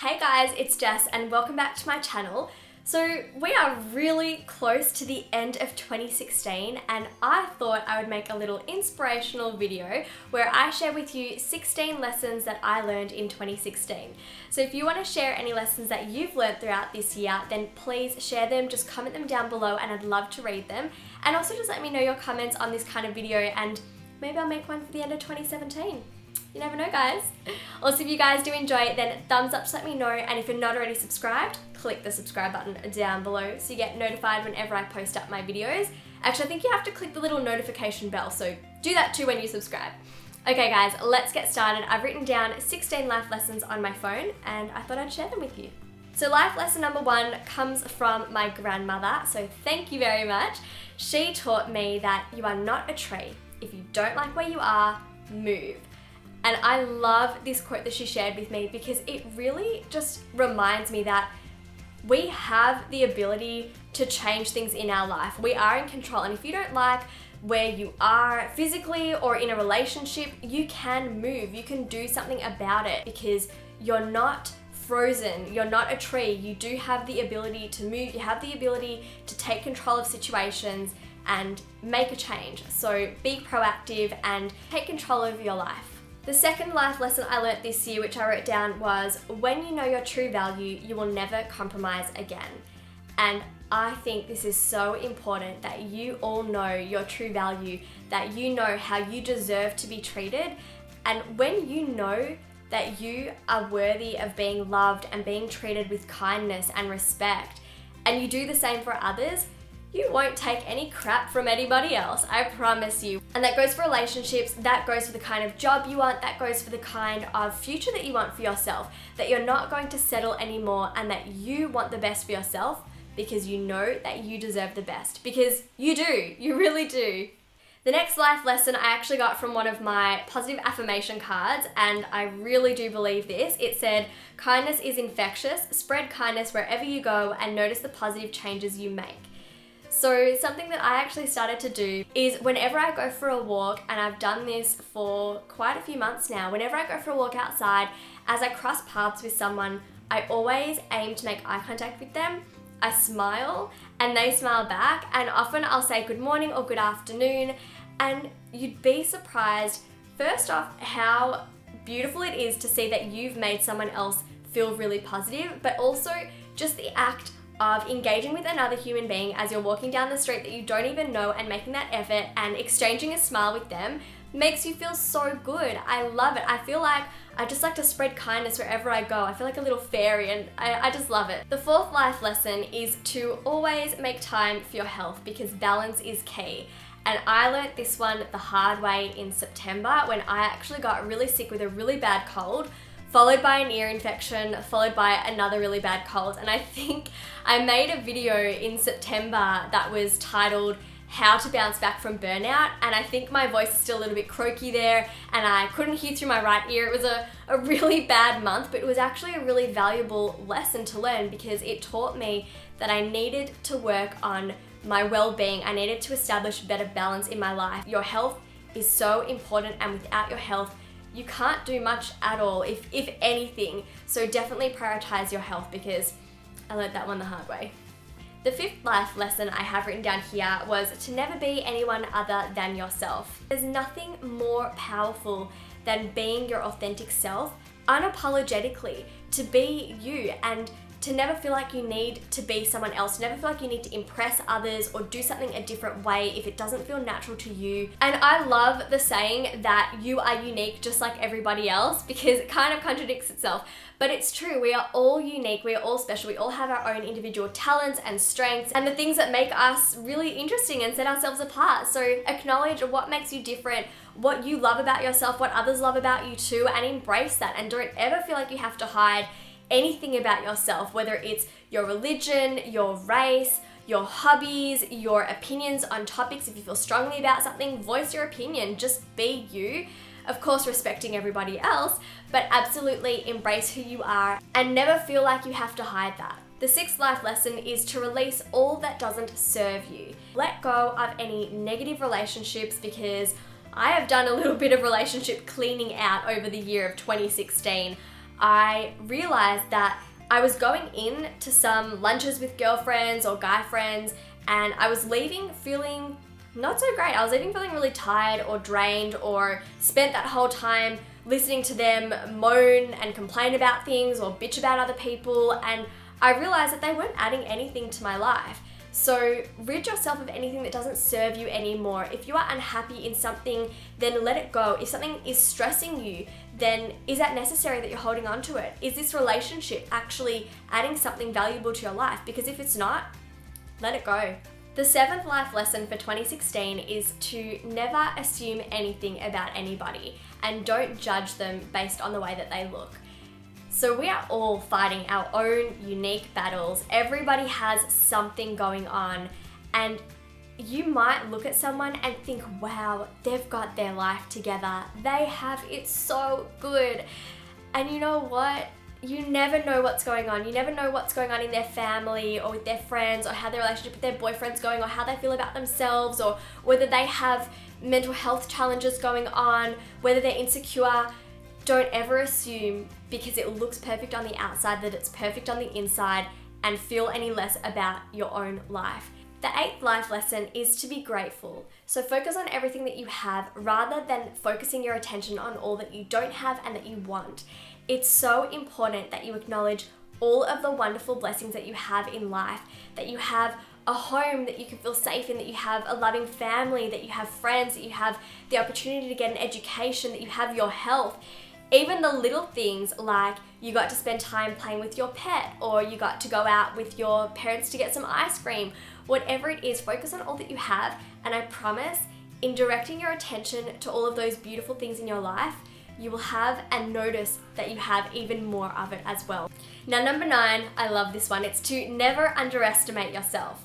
Hey guys, it's Jess and welcome back to my channel. So we are really close to the end of 2016 and I thought I would make a little inspirational video where I share with you 16 lessons that I learned in 2016. So if you want to share any lessons that you've learned throughout this year, then please share them, just comment them down below and I'd love to read them. And also just let me know your comments on this kind of video and maybe I'll make one for the end of 2017. You never know, guys. Also, if you guys do enjoy it, then thumbs up to let me know. And if you're not already subscribed, click the subscribe button down below so you get notified whenever I post up my videos. Actually, I think you have to click the little notification bell, so do that too when you subscribe. Okay guys, let's get started. I've written down 16 life lessons on my phone and I thought I'd share them with you. So life lesson number 1 comes from my grandmother, so thank you very much. She taught me that you are not a tree. If you don't like where you are, move. And I love this quote that she shared with me because it really just reminds me that we have the ability to change things in our life. We are in control, and if you don't like where you are physically or in a relationship, you can move. You can do something about it because you're not frozen. You're not a tree. You do have the ability to move. You have the ability to take control of situations and make a change. So be proactive and take control over your life. The second life lesson I learnt this year, which I wrote down, was when you know your true value, you will never compromise again. And I think this is so important that you all know your true value, that you know how you deserve to be treated. And when you know that you are worthy of being loved and being treated with kindness and respect, and you do the same for others, you won't take any crap from anybody else, I promise you. And that goes for relationships, that goes for the kind of job you want, that goes for the kind of future that you want for yourself, that you're not going to settle anymore and that you want the best for yourself because you know that you deserve the best. Because you do, you really do. The next life lesson I actually got from one of my positive affirmation cards, and I really do believe this. It said, kindness is infectious, spread kindness wherever you go and notice the positive changes you make. So something that I actually started to do is whenever I go for a walk, and I've done this for quite a few months now, whenever I go for a walk outside, as I cross paths with someone, I always aim to make eye contact with them. I smile and they smile back, and often I'll say good morning or good afternoon, and you'd be surprised, first off, how beautiful it is to see that you've made someone else feel really positive, but also just the act of engaging with another human being as you're walking down the street that you don't even know and making that effort and exchanging a smile with them makes you feel so good. I love it. I feel like I just like to spread kindness wherever I go. I feel like a little fairy and I just love it. The fourth life lesson is to always make time for your health because balance is key. And I learnt this one the hard way in September when I actually got really sick with a really bad cold, followed by an ear infection, followed by another really bad cold. And I think I made a video in September that was titled How to Bounce Back from Burnout, and I think my voice is still a little bit croaky there and I couldn't hear through my right ear. It was a really bad month, but it was actually a really valuable lesson to learn because it taught me that I needed to work on my well-being. I needed to establish better balance in my life. Your health is so important, and without your health, you can't do much at all, if anything. So definitely prioritize your health because I learned that one the hard way. The fifth life lesson I have written down here was to never be anyone other than yourself. There's nothing more powerful than being your authentic self, unapologetically, to be you and to never feel like you need to be someone else, never feel like you need to impress others or do something a different way if it doesn't feel natural to you. And I love the saying that you are unique just like everybody else because it kind of contradicts itself. But it's true, we are all unique, we are all special, we all have our own individual talents and strengths and the things that make us really interesting and set ourselves apart. So acknowledge what makes you different, what you love about yourself, what others love about you too, and embrace that. And don't ever feel like you have to hide anything about yourself, whether it's your religion, your race, your hobbies, your opinions on topics. If you feel strongly about something, voice your opinion, just be you. Of course, respecting everybody else, but absolutely embrace who you are and never feel like you have to hide that. The sixth life lesson is to release all that doesn't serve you. Let go of any negative relationships because I have done a little bit of relationship cleaning out over the year of 2016. I realized that I was going in to some lunches with girlfriends or guy friends, and I was leaving feeling not so great. I was leaving feeling really tired or drained, or spent that whole time listening to them moan and complain about things or bitch about other people, and I realized that they weren't adding anything to my life. So rid yourself of anything that doesn't serve you anymore. If you are unhappy in something, then let it go. If something is stressing you, then is that necessary that you're holding on to it? Is this relationship actually adding something valuable to your life? Because if it's not, let it go. The 7th life lesson for 2016 is to never assume anything about anybody, and don't judge them based on the way that they look. So we are all fighting our own unique battles. Everybody has something going on, and you might look at someone and think, wow, they've got their life together. They have it so good. And you know what? You never know what's going on. You never know what's going on in their family or with their friends, or how their relationship with their boyfriend's going, or how they feel about themselves, or whether they have mental health challenges going on, whether they're insecure. Don't ever assume because it looks perfect on the outside that it's perfect on the inside, and feel any less about your own life. The 8th life lesson is to be grateful. So focus on everything that you have rather than focusing your attention on all that you don't have and that you want. It's so important that you acknowledge all of the wonderful blessings that you have in life, that you have a home that you can feel safe in, that you have a loving family, that you have friends, that you have the opportunity to get an education, that you have your health. Even the little things like you got to spend time playing with your pet, or you got to go out with your parents to get some ice cream. Whatever it is, focus on all that you have, and I promise, in directing your attention to all of those beautiful things in your life, you will have and notice that you have even more of it as well. Now, number 9, I love this one. It's to never underestimate yourself.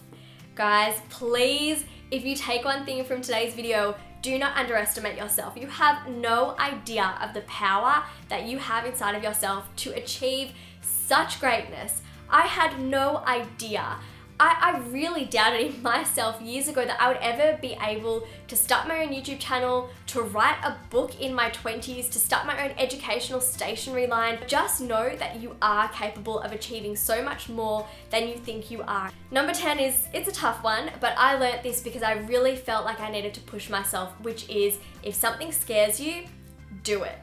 Guys, please, if you take one thing from today's video, do not underestimate yourself. You have no idea of the power that you have inside of yourself to achieve such greatness. I had no idea. I really doubted in myself years ago that I would ever be able to start my own YouTube channel, to write a book in my 20s, to start my own educational stationery line. Just know that you are capable of achieving so much more than you think you are. Number 10 is, it's a tough one, but I learnt this because I really felt like I needed to push myself, which is, if something scares you, do it.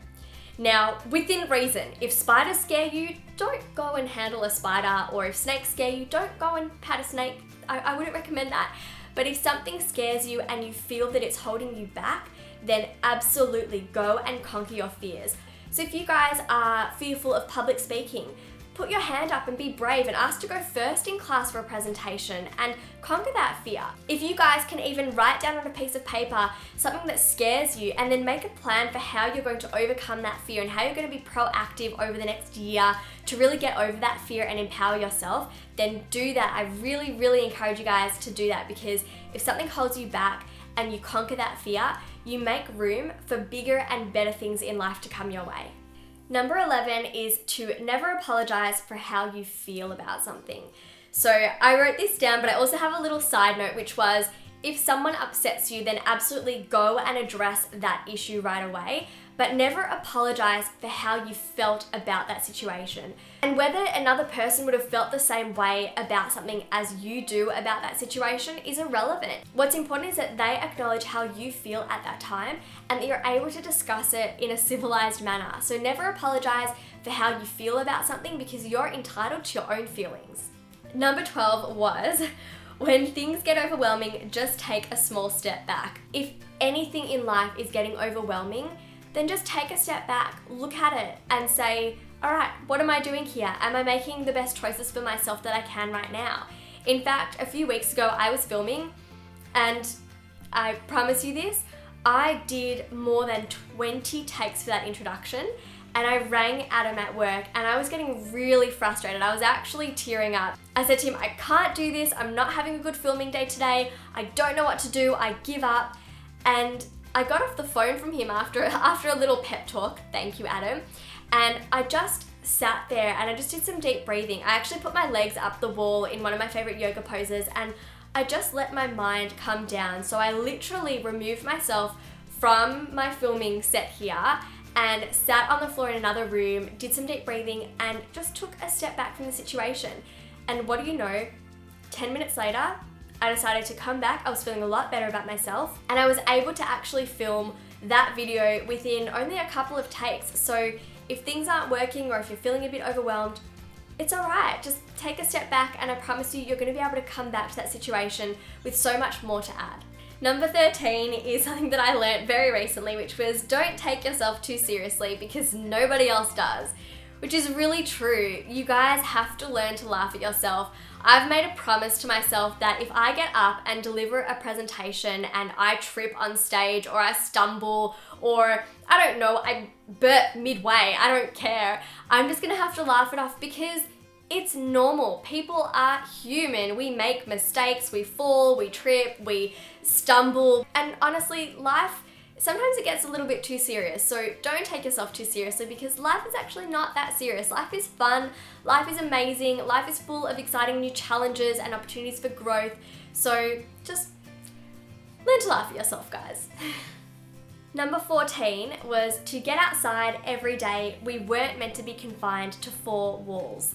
Now, within reason, if spiders scare you, don't go and handle a spider, or if snakes scare you, don't go and pat a snake. I wouldn't recommend that. But if something scares you and you feel that it's holding you back, then absolutely go and conquer your fears. So if you guys are fearful of public speaking, put your hand up and be brave and ask to go first in class for a presentation and conquer that fear. If you guys can even write down on a piece of paper something that scares you, and then make a plan for how you're going to overcome that fear and how you're going to be proactive over the next year to really get over that fear and empower yourself, then do that. I really, really encourage you guys to do that, because if something holds you back and you conquer that fear, you make room for bigger and better things in life to come your way. Number 11 is to never apologize for how you feel about something. So I wrote this down, but I also have a little side note, which was, if someone upsets you, then absolutely go and address that issue right away, but never apologize for how you felt about that situation. And whether another person would have felt the same way about something as you do about that situation is irrelevant. What's important is that they acknowledge how you feel at that time, and that you're able to discuss it in a civilized manner. So never apologize for how you feel about something, because you're entitled to your own feelings. Number 12 was, when things get overwhelming, just take a small step back. If anything in life is getting overwhelming, then just take a step back, look at it and say, all right, what am I doing here? Am I making the best choices for myself that I can right now? In fact, a few weeks ago, I was filming, and I promise you this, I did more than 20 takes for that introduction, and I rang Adam at work, and I was getting really frustrated. I was actually tearing up. I said to him, I can't do this. I'm not having a good filming day today. I don't know what to do. I give up. And I got off the phone from him after a little pep talk. Thank you, Adam. And I just sat there and I just did some deep breathing. I actually put my legs up the wall in one of my favorite yoga poses, and I just let my mind come down. So I literally removed myself from my filming set here, and sat on the floor in another room, did some deep breathing, and just took a step back from the situation. And what do you know? 10 minutes later, I decided to come back. I was feeling a lot better about myself, and I was able to actually film that video within only a couple of takes. So if things aren't working or if you're feeling a bit overwhelmed, it's all right. Just take a step back, and I promise you're going to be able to come back to that situation with so much more to add. Number 13 is something that I learned very recently, which was don't take yourself too seriously because nobody else does, which is really true. You guys have to learn to laugh at yourself. I've made a promise to myself that if I get up and deliver a presentation and I trip on stage or I stumble or I don't know, I burp midway, I don't care. I'm just gonna have to laugh it off because it's normal. People are human. We make mistakes, we fall, we trip, we stumble. And honestly, life, sometimes it gets a little bit too serious. So don't take yourself too seriously because life is actually not that serious. Life is fun, life is amazing, life is full of exciting new challenges and opportunities for growth. So just learn to laugh at yourself, guys. Number 14 was to get outside every day. We weren't meant to be confined to 4 walls.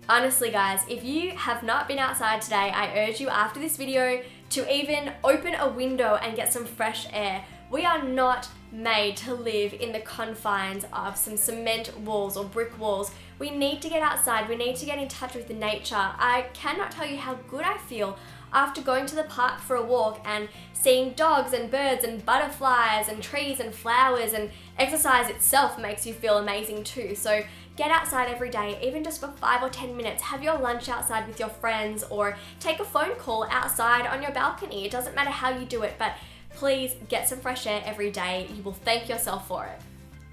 Honestly guys, if you have not been outside today, I urge you after this video to even open a window and get some fresh air. We are not made to live in the confines of some cement walls or brick walls. We need to get outside, we need to get in touch with nature. I cannot tell you how good I feel after going to the park for a walk and seeing dogs and birds and butterflies and trees and flowers, and exercise itself makes you feel amazing too. So get outside every day, even just for 5 or 10 minutes. Have your lunch outside with your friends or take a phone call outside on your balcony. It doesn't matter how you do it, but please get some fresh air every day. You will thank yourself for it.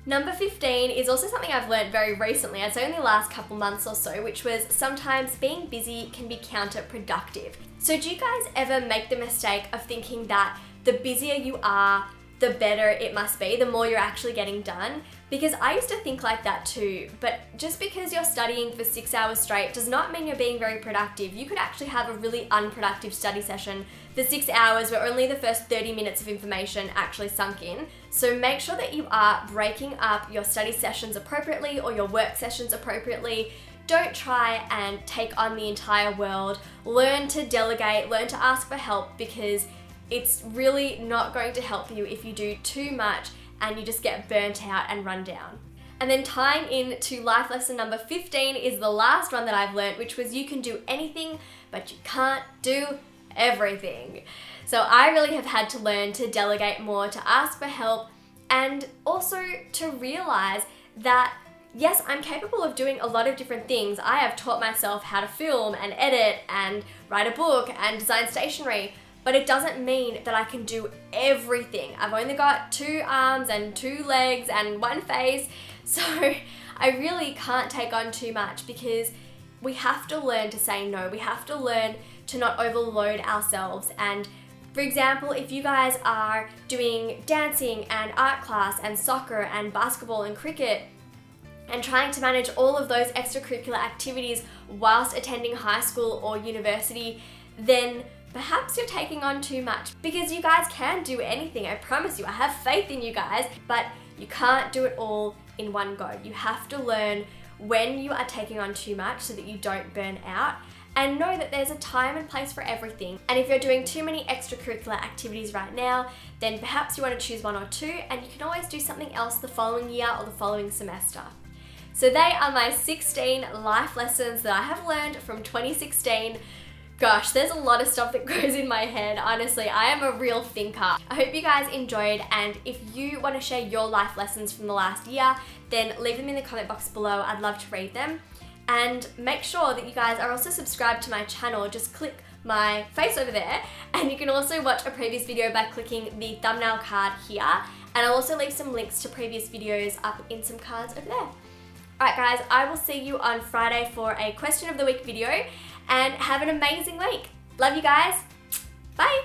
Number 15 is also something I've learned very recently, I'd say in the last couple months or so, which was sometimes being busy can be counterproductive. So do you guys ever make the mistake of thinking that the busier you are, the better it must be, the more you're actually getting done? Because I used to think like that too, but just because you're studying for 6 hours straight does not mean you're being very productive. You could actually have a really unproductive study session for 6 hours where only the first 30 minutes of information actually sunk in. So make sure that you are breaking up your study sessions appropriately or your work sessions appropriately. Don't try and take on the entire world. Learn to delegate, learn to ask for help, because it's really not going to help you if you do too much and you just get burnt out and run down. And then tying in to life lesson number 15 is the last one that I've learned, which was you can do anything, but you can't do everything. So I really have had to learn to delegate more, to ask for help, and also to realize that yes, I'm capable of doing a lot of different things. I have taught myself how to film and edit and write a book and design stationery, but it doesn't mean that I can do everything. I've only got 2 arms and 2 legs and 1 face, so I really can't take on too much because we have to learn to say no. We have to learn to not overload ourselves. And for example, if you guys are doing dancing and art class and soccer and basketball and cricket and trying to manage all of those extracurricular activities whilst attending high school or university, then perhaps you're taking on too much, because you guys can do anything. I promise you, I have faith in you guys, but you can't do it all in one go. You have to learn when you are taking on too much so that you don't burn out, and know that there's a time and place for everything. And if you're doing too many extracurricular activities right now, then perhaps you want to choose 1 or 2, and you can always do something else the following year or the following semester. So they are my 16 life lessons that I have learned from 2016. Gosh, there's a lot of stuff that goes in my head. Honestly, I am a real thinker. I hope you guys enjoyed, and if you want to share your life lessons from the last year, then leave them in the comment box below. I'd love to read them. And make sure that you guys are also subscribed to my channel. Just click my face over there, and you can also watch a previous video by clicking the thumbnail card here. And I'll also leave some links to previous videos up in some cards over there. Alright guys, I will see you on Friday for a question of the week video, and have an amazing week. Love you guys. Bye.